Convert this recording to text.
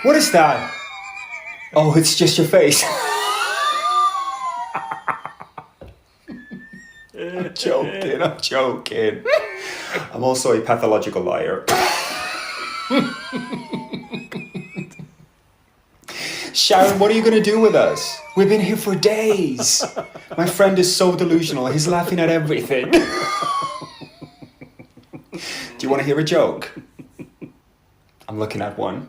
What is that? Oh, it's just your face. I'm joking. I'm also a pathological liar. Sharon, what are you going to do with us? We've been here for days. My friend is so delusional. He's laughing at everything. Do you want to hear a joke? I'm looking at one.